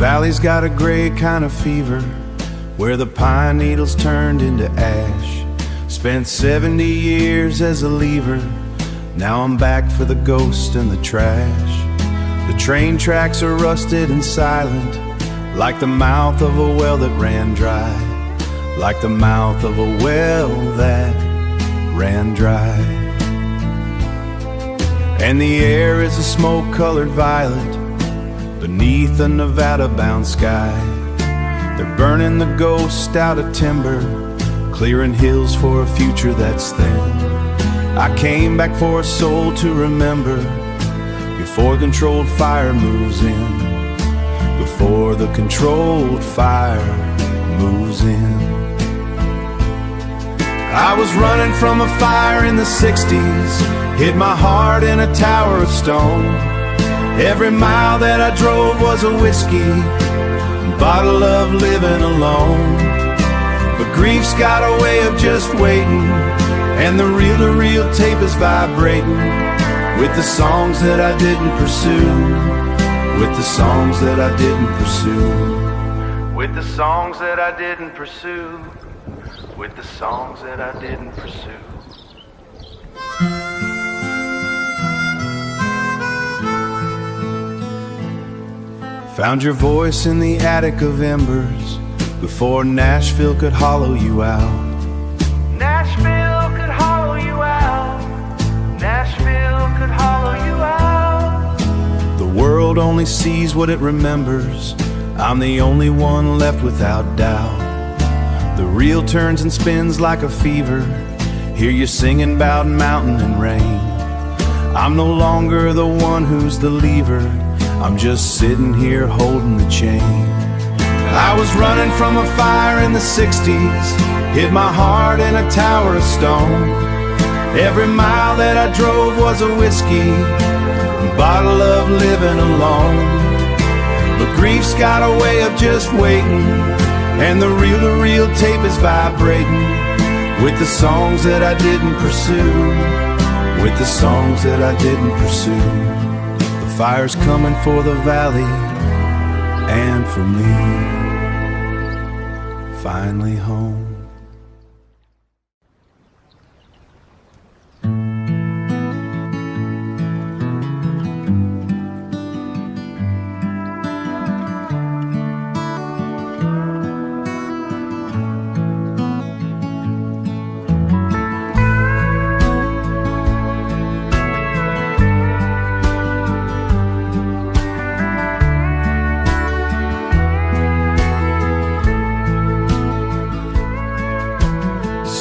valley's got a gray kind of fever, where the pine needles turned into ash. Spent 70 years as a lever, now I'm back for the ghost and the trash. The train tracks are rusted and silent, like the mouth of a well that ran dry. Like the mouth of a well that ran dry. And the air is a smoke-colored violet beneath a Nevada-bound sky. They're burning the ghost out of timber, clearing hills for a future that's thin. I came back for a soul to remember, before controlled fire moves in. Before the controlled fire moves in. I was running from a fire in the 60s, hid my heart in a tower of stone. Every mile that I drove was a whiskey, bottle of living alone. But grief's got a way of just waiting, and the reel-to-reel tape is vibrating with the songs that I didn't pursue. With the songs that I didn't pursue. With the songs that I didn't pursue. With the songs that I didn't pursue. Found your voice in the attic of embers, before Nashville could hollow you out. Nashville could hollow you out. Nashville could hollow you out. The world only sees what it remembers. I'm the only one left without doubt. The reel turns and spins like a fever. Hear you singing about mountain and rain. I'm no longer the one who's the lever. I'm just sitting here holding the chain. I was running from a fire in the 60s, hid my heart in a tower of stone. Every mile that I drove was a whiskey, a bottle of living alone. But grief's got a way of just waiting, and the reel-to-reel tape is vibrating with the songs that I didn't pursue. With the songs that I didn't pursue. The fire's coming for the valley and for me. Finally home.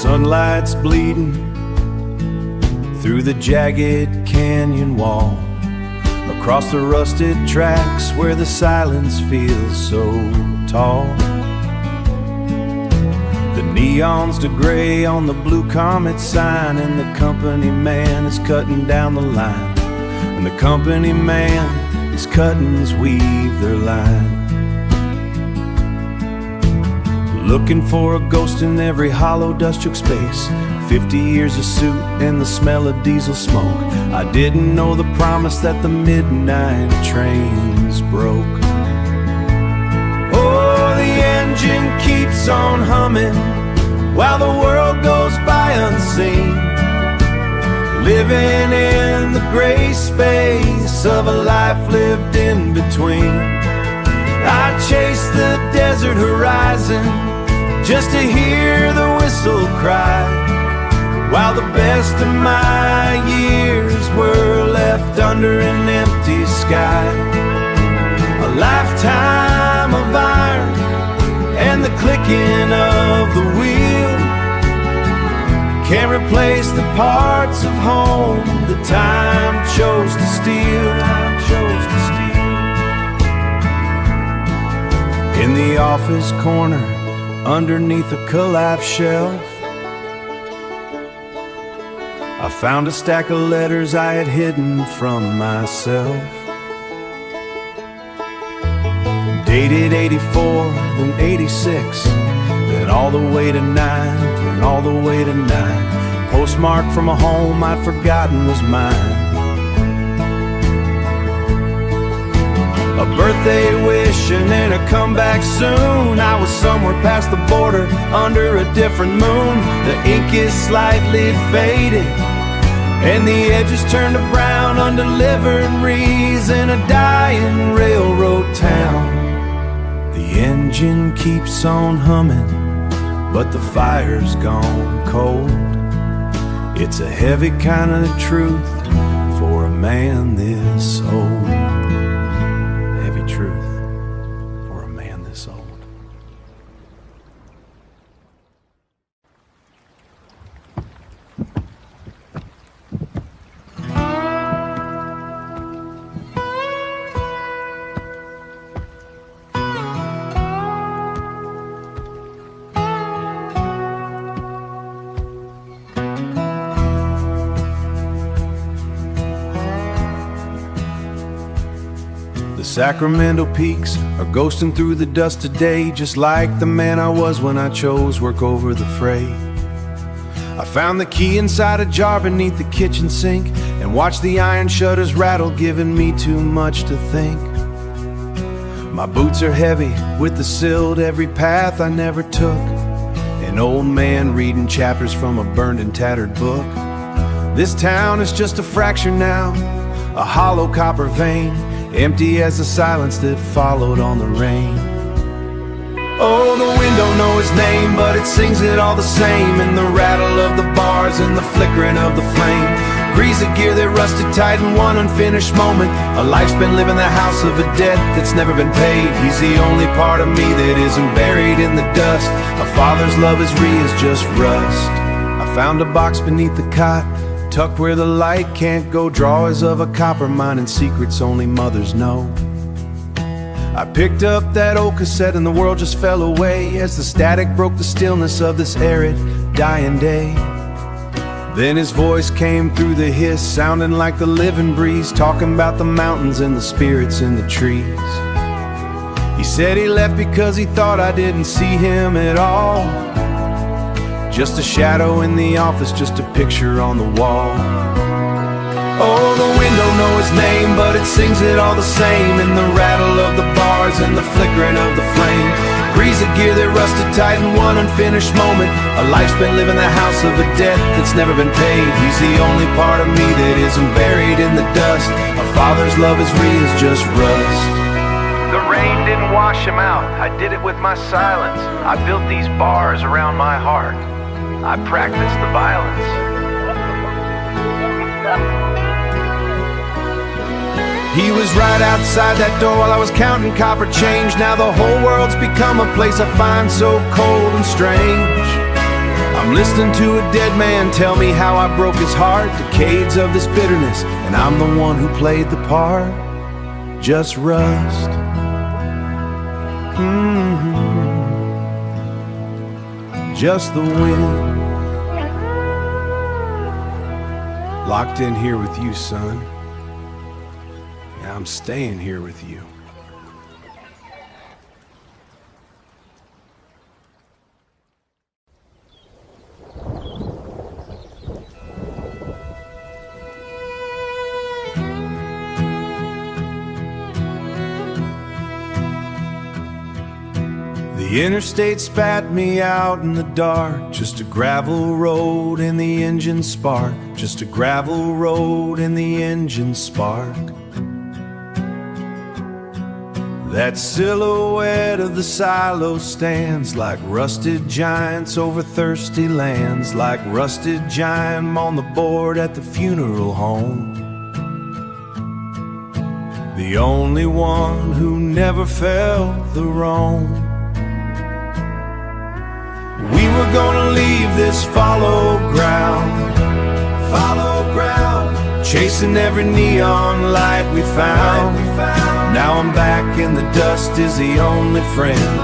Sunlight's bleeding through the jagged canyon wall, across the rusted tracks where the silence feels so tall. The neon's to gray on the blue comet sign, and the company man is cutting down the line. And the company man, his cuttings weave their line. Looking for a ghost in every hollow dust-shook space. 50 years of soot and the smell of diesel smoke. I didn't know the promise that the midnight trains broke. Oh, the engine keeps on humming while the world goes by unseen, living in the gray space of a life lived in between. I chase the desert horizon just to hear the whistle cry, while the best of my years were left under an empty sky. A lifetime of iron and the clicking of the wheel can't replace the parts of home that time chose to steal. In the office corner, underneath a collapsed shelf, I found a stack of letters I had hidden from myself. Dated 84, then 86, then all the way to 9, then all the way to 9. Postmarked from a home I'd forgotten was mine. a birthday wish and then a comeback soon. I was somewhere past the border under a different moon. The ink is slightly faded and the edges turned to brown. Undelivered reeds in a dying railroad town. The engine keeps on humming, but the fire's gone cold. It's a heavy kind of truth for a man this old. Heavy truth for a man this old. Sacramento peaks are ghosting through the dust today, just like the man I was when I chose work over the freight. I found the key inside a jar beneath the kitchen sink and watched the iron shutters rattle, giving me too much to think. My boots are heavy with the sill to every path I never took. An old man reading chapters from a burned and tattered book. This town is just a fracture now, a hollow copper vein, empty as the silence that followed on the rain. Oh, the wind don't know his name, but it sings it all the same. In the rattle of the bars and the flickering of the flame. Grease of gear that rusted tight in one unfinished moment. A life spent living the house of a debt that's never been paid. He's the only part of me that isn't buried in the dust. A father's love is just rust. I found a box beneath the cot, tucked where the light can't go. Drawers of a copper mine and secrets only mothers know. I picked up that old cassette and the world just fell away as the static broke the stillness of this arid, dying day. Then his voice came through the hiss, sounding like the living breeze, talking about the mountains and the spirits in the trees. He said he left because he thought I didn't see him at all. Just a shadow in the office, just a picture on the wall. Oh, the wind don't know his name, but it sings it all the same. In the rattle of the bars and the flickering of the flame. Grease of gear that rusted tight in one unfinished moment. A life spent living the house of a debt that's never been paid. He's the only part of me that isn't buried in the dust. A father's love is just rust. The rain didn't wash him out, I did it with my silence. I built these bars around my heart, I practiced the violence. He was right outside that door while I was counting copper change. Now the whole world's become a place I find so cold and strange. I'm listening to a dead man tell me how I broke his heart. Decades of this bitterness, and I'm the one who played the part. Just rust. Just the wind. Locked in here with you, son. Yeah, I'm staying here with you. The interstate spat me out in the dark. Just a gravel road and the engine spark. Just a gravel road and the engine spark. That silhouette of the silo stands like rusted giants over thirsty lands. Like rusted giant on the board at the funeral home. The only one who never felt the wrong. We were gonna leave this fallow ground, chasing every neon light we found. Now I'm back and the dust is the only friend.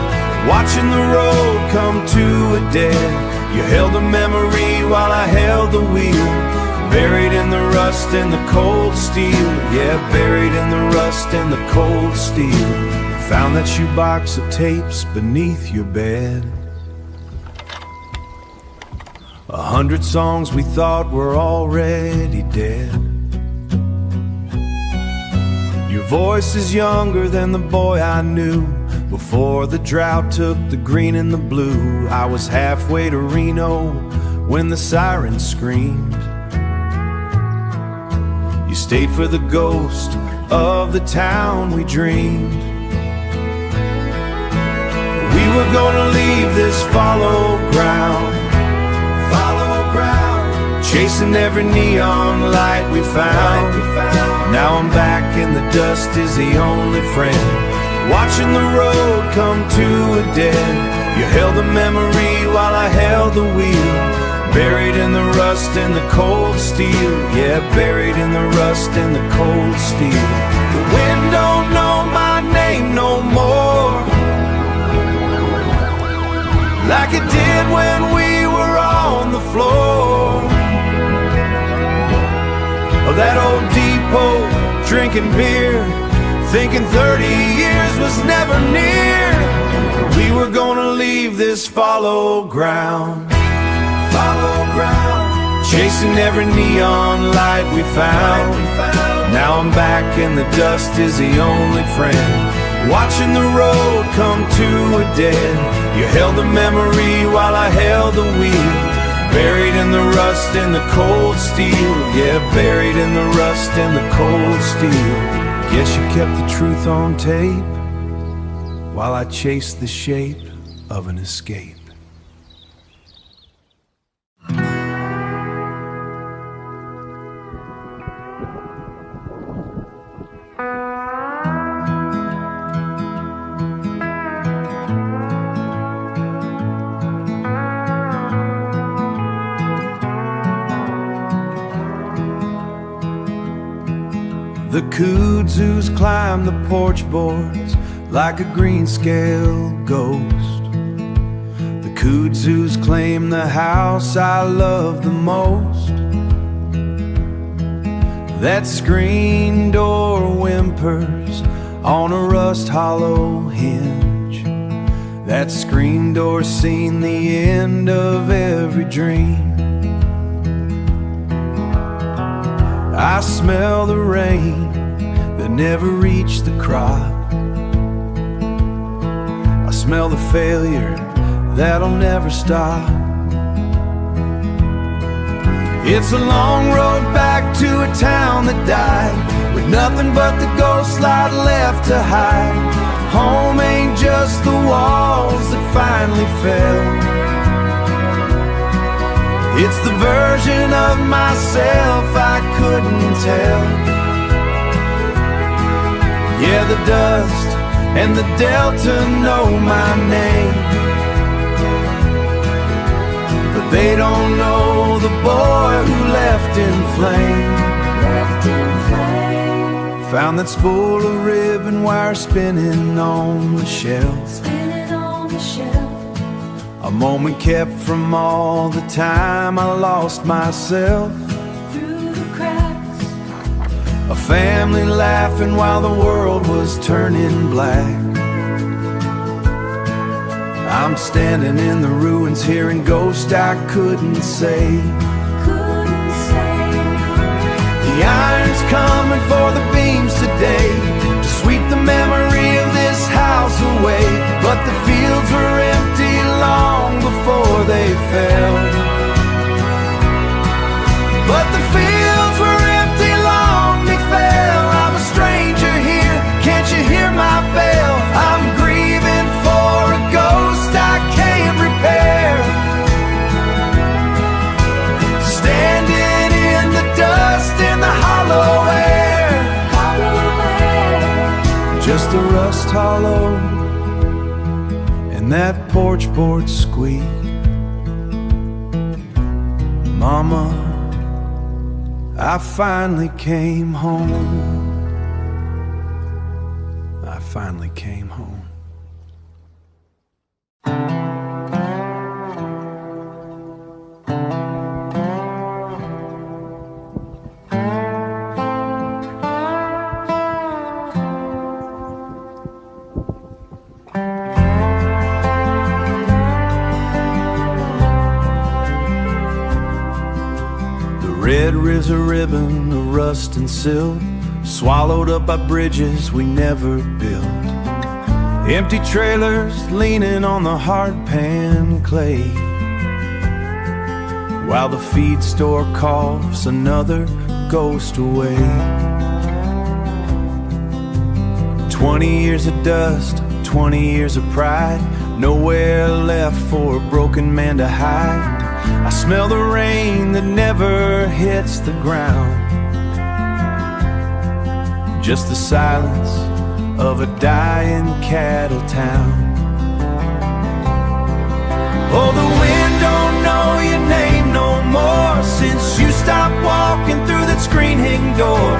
Watching the road come to a dead. You held a memory while I held the wheel. Buried in the rust and the cold steel. Yeah, buried in the rust and the cold steel. Found that shoebox of tapes beneath your bed. 100 songs we thought were already dead. Your voice is younger than the boy I knew. Before the drought took the green and the blue, I was halfway to Reno when the siren screamed. You stayed for the ghost of the town we dreamed. We were gonna leave this fallow ground, chasing every neon light we found. Now I'm back and the dust is the only friend, watching the road come to a dead. You held a memory while I held the wheel, buried in the rust and the cold steel. Yeah, buried in the rust and the cold steel. The wind don't know my name no more, like it did when we were on the floor of that old depot, drinking beer, thinking 30 years was never near. We were gonna leave this fallow ground, chasing every neon light we found. Now I'm back and the dust is the only friend, watching the road come to a dead. You held the memory while I held the wheel, buried in the rust and the cold steel. Yeah, buried in the rust and the cold steel. Guess you kept the truth on tape while I chased the shape of an escape. The Kudzus climb the porch boards like a green scale ghost. The Kudzus claim the house I love the most. That screen door whimpers on a rust hollow hinge. That screen door's seen the end of every dream. I smell the rain that never reached the crop. I smell the failure that'll never stop. It's a long road back to a town that died, with nothing but the ghost light left to hide. Home ain't just the walls that finally fell, it's the version of myself I couldn't tell. Yeah, the dust and the delta know my name, but they don't know the boy who left in flame. Found that spool of ribbon wire spinning on the shelf, a moment kept from all the time I lost myself. Through the cracks, a family laughing while the world was turning black. I'm standing in the ruins hearing ghosts I couldn't say. The iron's coming for the beams today to sweep the memory of this house away, but the fields were empty long before they fell. But the fields were empty long they fell. I'm a stranger here, can't you hear my bell? I'm grieving for a ghost I can't repair, standing in the dust in the hollow air, just a rust hollow and that porch board squeak. Mama, I finally came home. I finally came home. Red is a ribbon of rust and silk swallowed up by bridges we never built. Empty trailers leaning on the hard pan clay, while the feed store coughs another ghost away. 20 years of dust, 20 years of pride, nowhere left for a broken man to hide. I smell the rain that never hits the ground, just the silence of a dying cattle town. Oh, the wind don't know your name no more since you stopped walking through that screen-hinged door.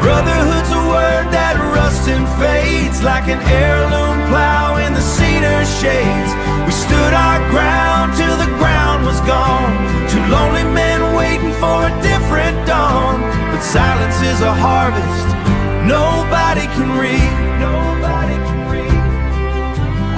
Brotherhood's a word that rusts and fades like an heirloom plow in the cedar shades. We stood our ground till the ground was gone, two lonely men waiting for a different dawn. But silence is a harvest nobody can reap. Nobody can reap.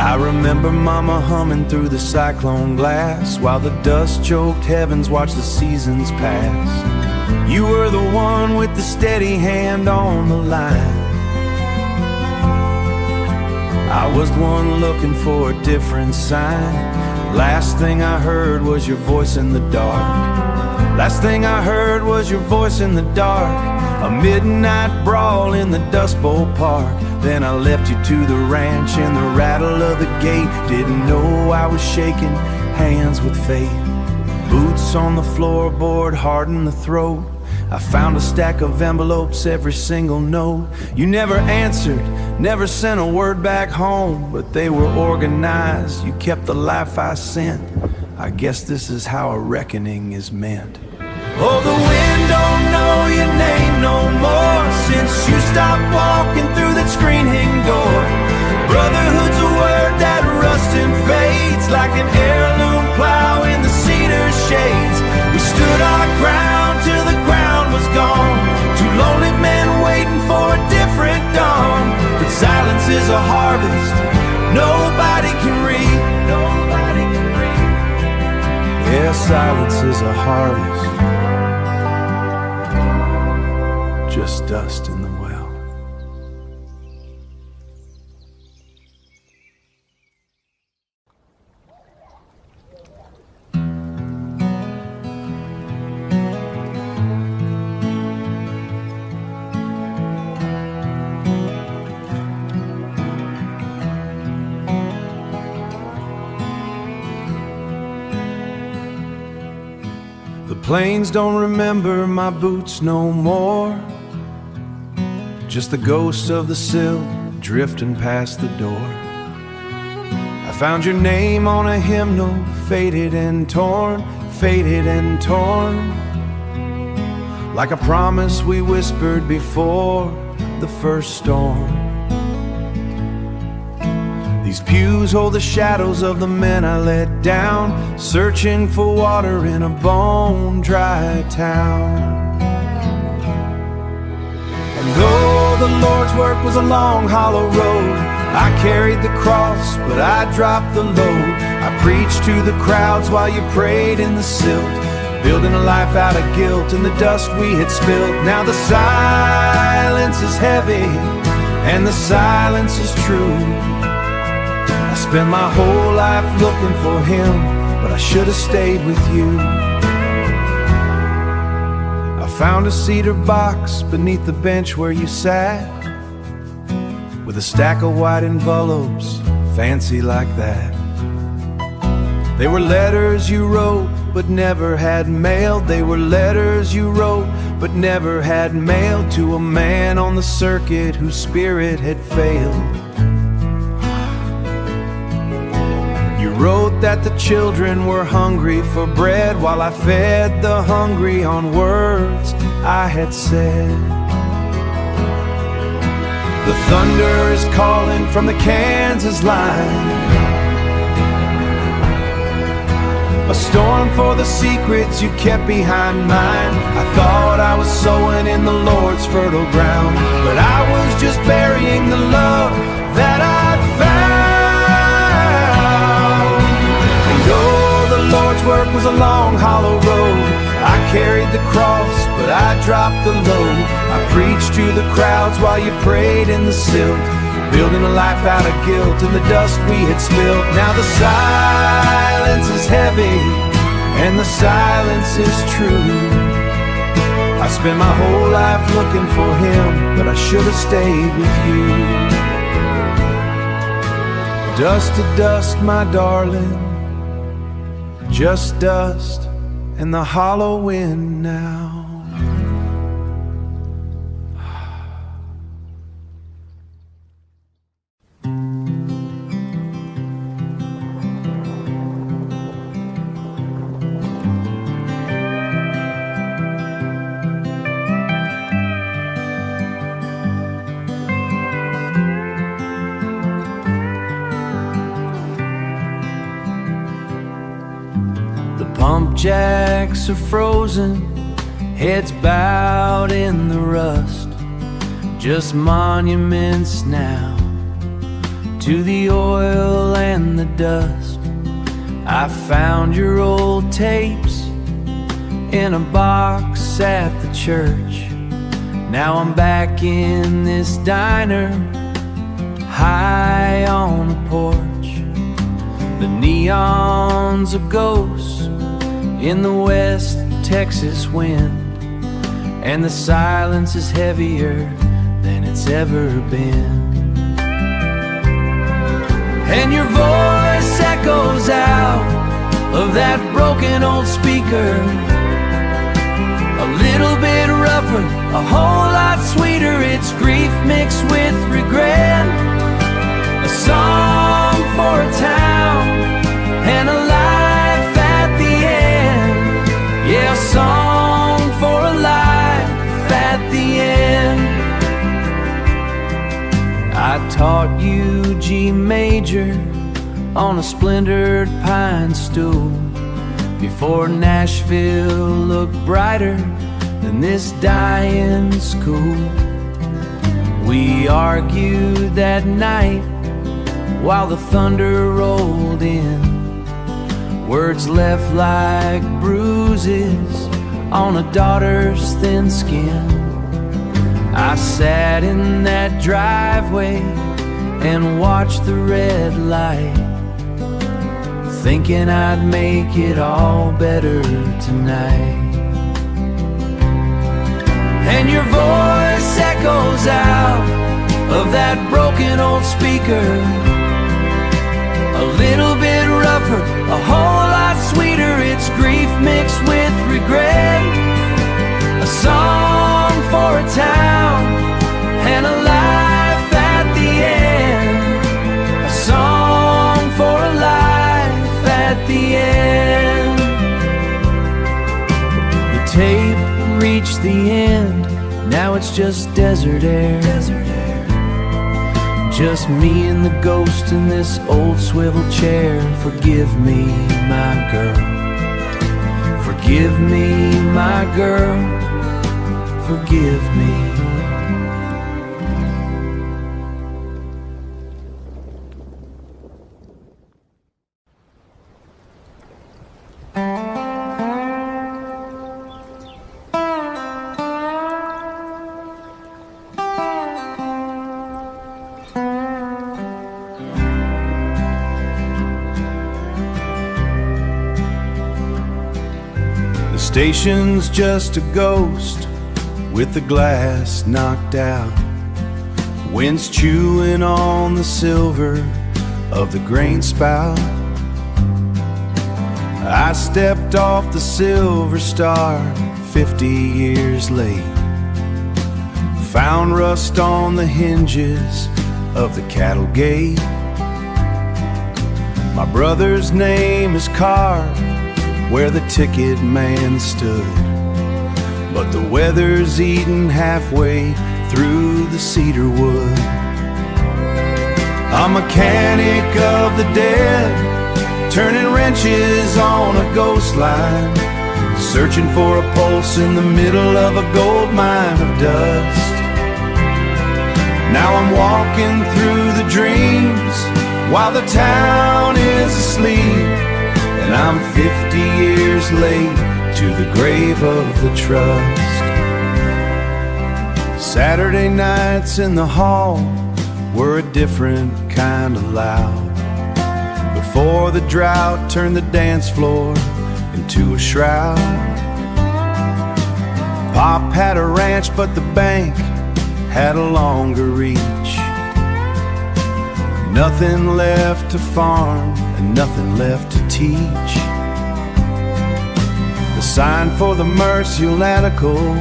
I remember Mama humming through the cyclone glass while the dust-choked heavens watched the seasons pass. You were the one with the steady hand on the line. I was the one looking for a different sign. Last thing I heard was your voice in the dark. Last thing I heard was your voice in the dark. A midnight brawl in the Dust Bowl Park. Then I left you to the ranch and the rattle of the gate. Didn't know I was shaking hands with fate. Boots on the floorboard, hard in the throat. I found a stack of envelopes, every single note. You never answered, never sent a word back home, but they were organized. You kept the life I sent. I guess this is how a reckoning is meant. Oh, the wind don't know your name no more since you stopped walking through that screen-hinged door. Brotherhood's a word that rusts and fades like an heirloom plow in the cedar shades. We stood our ground till the ground was gone, two lonely men waiting for a different dawn. But silence is a harvest nobody can reap. Nobody can reap. Yeah, silence is a harvest, just dust in the well. The plains don't remember my boots no more, just the ghost of the sill drifting past the door. I found your name on a hymnal, faded and torn, faded and torn, like a promise we whispered before the first storm. These pews hold the shadows of the men I let down, searching for water in a bone-dry town. And though the Lord's work was a long, hollow road, I carried the cross, but I dropped the load. I preached to the crowds while you prayed in the silt, building a life out of guilt in the dust we had spilt. Now the silence is heavy, and the silence is true. I spent my whole life looking for him, but I should have stayed with you. I found a cedar box beneath the bench where you sat, with a stack of white envelopes, fancy like that. They were letters you wrote, but never had mailed. They were letters you wrote, but never had mailed to a man on the circuit whose spirit had failed. You wrote that the children were hungry for bread, while I fed the hungry on words I had said. The thunder is calling from the Kansas line, a storm for the secrets you kept behind mine. I thought I was sowing in the Lord's fertile ground, but I was just burying the love that I'd found. And oh, the Lord's work was a long, hollow road. I carried the cross, but I dropped the load. I preached to the crowds while you prayed in the silt, building a life out of guilt and the dust we had spilled. Now the silence is heavy and the silence is true. I spent my whole life looking for him, but I should have stayed with you. Dust to dust, my darling, just dust and the hollow wind now. Pump jacks are frozen, heads bowed in the rust, just monuments now to the oil and the dust. I found your old tapes in a box at the church. Now I'm back in this diner, high on the porch. The neon's a ghost in the West Texas wind, and the silence is heavier than it's ever been. And your voice echoes out of that broken old speaker, a little bit rougher, a whole lot sweeter. It's grief mixed with regret, a song for a town and a life at the end. Yeah, a song for a life at the end. I taught you G major on a splintered pine stool before Nashville looked brighter than this dying school. We argued that night while the thunder rolled in, words left like bruises on a daughter's thin skin. I sat in that driveway and watched the red light, thinking I'd make it all better tonight. And your voice echoes out of that broken old speaker, a little bit rougher, a whole lot sweeter. It's grief mixed with regret, a song for a town and a life at the end, a song for a life at the end. The tape reached the end, now it's just desert air. Just me and the ghost in this old swivel chair. Forgive me, my girl. Forgive me, my girl. Forgive me. Station's just a ghost with the glass knocked out. Wind's chewing on the silver of the grain spout. I stepped off the Silver Star 50 years late. Found rust on the hinges of the cattle gate. My brother's name is carved where the ticket man stood, but the weather's eaten halfway through the cedar wood. A mechanic of the dead, turning wrenches on a ghost line, searching for a pulse in the middle of a gold mine of dust. Now I'm walking through the dreams while the town is asleep, and I'm 50 years late to the grave of the trust. Saturday nights in the hall were a different kind of loud. Before the drought turned the dance floor into a shroud. Pop had a ranch, but the bank had a longer reach. Nothing left to farm and nothing left to teach. The sign for the Mercantile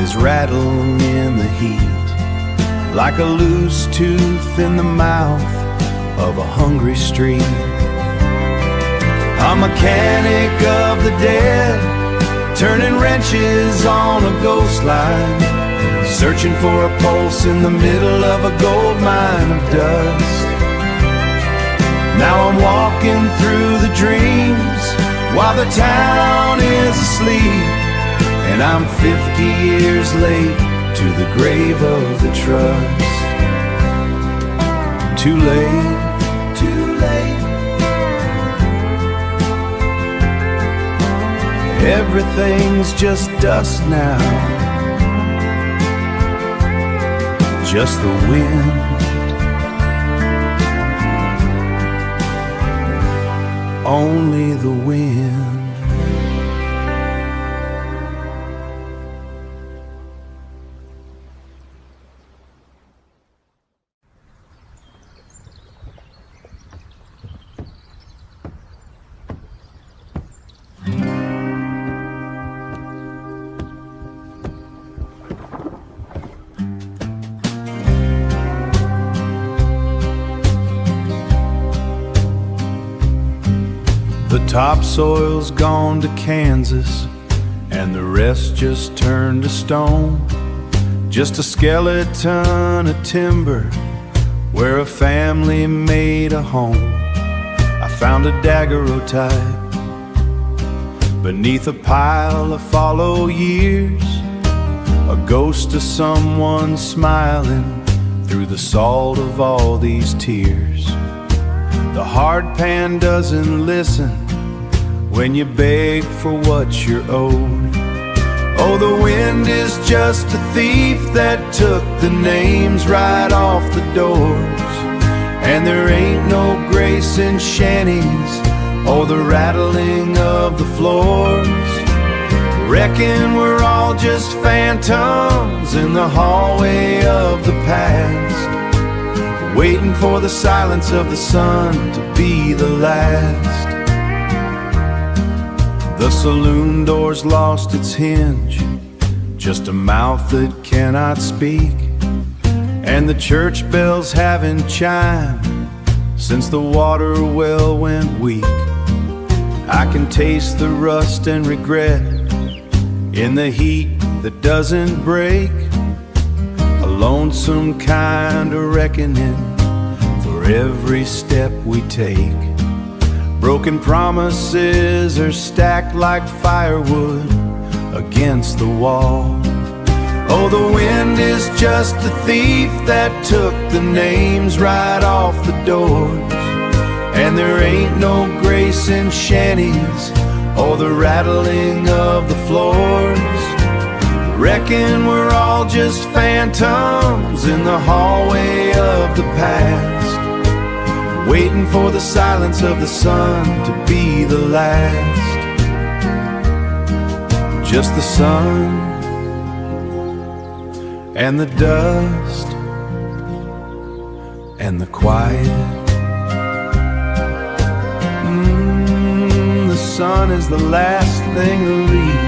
is rattling in the heat, like a loose tooth in the mouth of a hungry street. A mechanic of the dead, turning wrenches on a ghost line, searching for a pulse in the middle of a gold mine of dust. Now I'm walking through the dreams while the town is asleep, and I'm 50 years late to the grave of the trust. Too late, too late. Everything's just dust now, just the wind. Only the wind. The topsoil's gone to Kansas, and the rest just turned to stone. Just a skeleton of timber where a family made a home. I found a daguerreotype beneath a pile of fallow years, a ghost of someone smiling through the salt of all these tears. The hard pan doesn't listen when you beg for what you're owed. Oh, the wind is just a thief that took the names right off the doors. And there ain't no grace in shanties or the rattling of the floors. Reckon we're all just phantoms in the hallway of the past, waiting for the silence of the sun to be the last. The saloon door's lost its hinge, just a mouth that cannot speak, and the church bells haven't chimed since the water well went weak. I can taste the rust and regret in the heat that doesn't break, a lonesome kind of reckoning for every step we take. Broken promises are stacked like firewood against the wall. Oh, the wind is just a thief that took the names right off the doors. And there ain't no grace in shanties or the rattling of the floors. Reckon we're all just phantoms in the hallway of the past, waiting for the silence of the sun to be the last. Just the sun and the dust and the quiet. The sun is the last thing to leave.